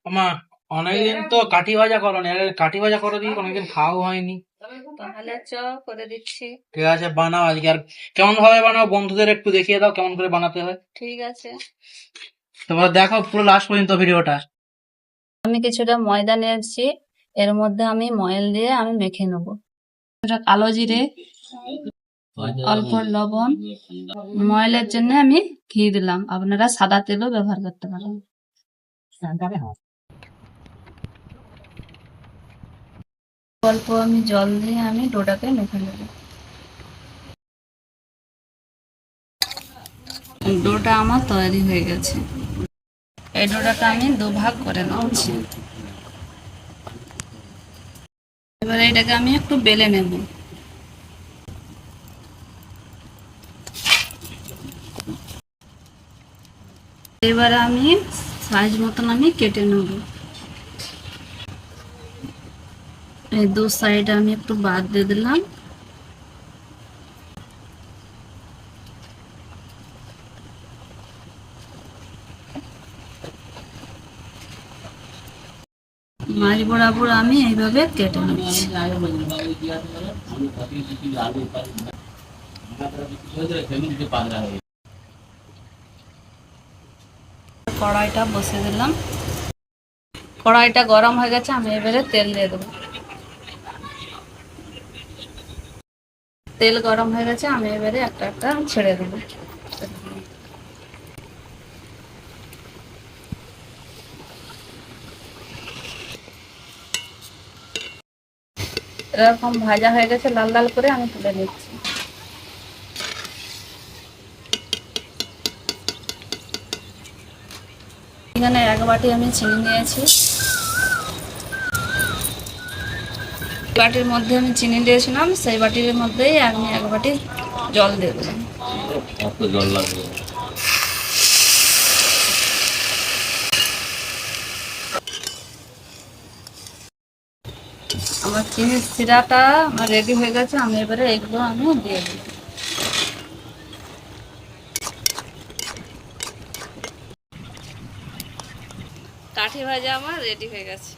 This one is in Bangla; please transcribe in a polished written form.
আমা অনেকদিন তো কাঠি ভাজা করনি, আরে কাঠি ভাজা করে দিই, অনেকদিন খাওয়া হয়নি। তাহলে চ করে দিচ্ছি। ঠিক আছে, বানাও আজকে। আর কেমন ভাবে বানাও বন্ধুদের একটু দেখিয়ে দাও কেমন করে বানাতে হয়। ঠিক আছে, তোমরা দেখো পুরো লাস্ট পর্যন্ত ভিডিওটা। আমি কিছুটা ময়দা নিয়েছি, এর মধ্যে আমি ময়েল দিয়ে আমি মেখে নেব। কিছুটা কালো জিরে, অল্প লবণ, ময়েলের জন্য আমি ঘি দিলাম, আপনারা সাদা তেলও ব্যবহার করতে পারেন। অল্প আমি জল দিয়ে আমি ডোটাকে মেখে নেব। ডোটা আমার তৈরি হয়ে গেছে। এই ডোটাকে আমি দুভাগ করে নিচ্ছি। এবারে এটাকে আমি একটু বেলে নেব। এবারে আমি সাইজ মতন আমি কেটে নেব। এই দু সাইড আমি একটু বাদ দিয়ে দিলাম। মাছ বরাবর আমি এইভাবে কেটে নিচ্ছি। কড়াইটা বসে দিলাম। কড়াইটা গরম হয়ে গেছে, আমি এবারে তেল দিয়ে দেবো। তেল গরম হয়ে গেছে, আমি এবারে একটা একটা ছেড়ে দেবো। এরকম ভাজা হয়ে গেছে, লাল লাল করে আমি তুলে নিচ্ছি। এখানে এক বাটি আমি চিনি নিয়েছি। বাটির মধ্যে আমি চিনি দিয়েছিলাম, সেই বাটির মধ্যেই আমি এক বাটি জল দিয়ে দিলাম। জল লাগবে। আমার চিনির সিরাটা আমার রেডি হয়ে গেছে, আমি এবারে এগুলো আমি দিয়ে দিই। কাঠি ভাজা আমার রেডি হয়ে গেছে।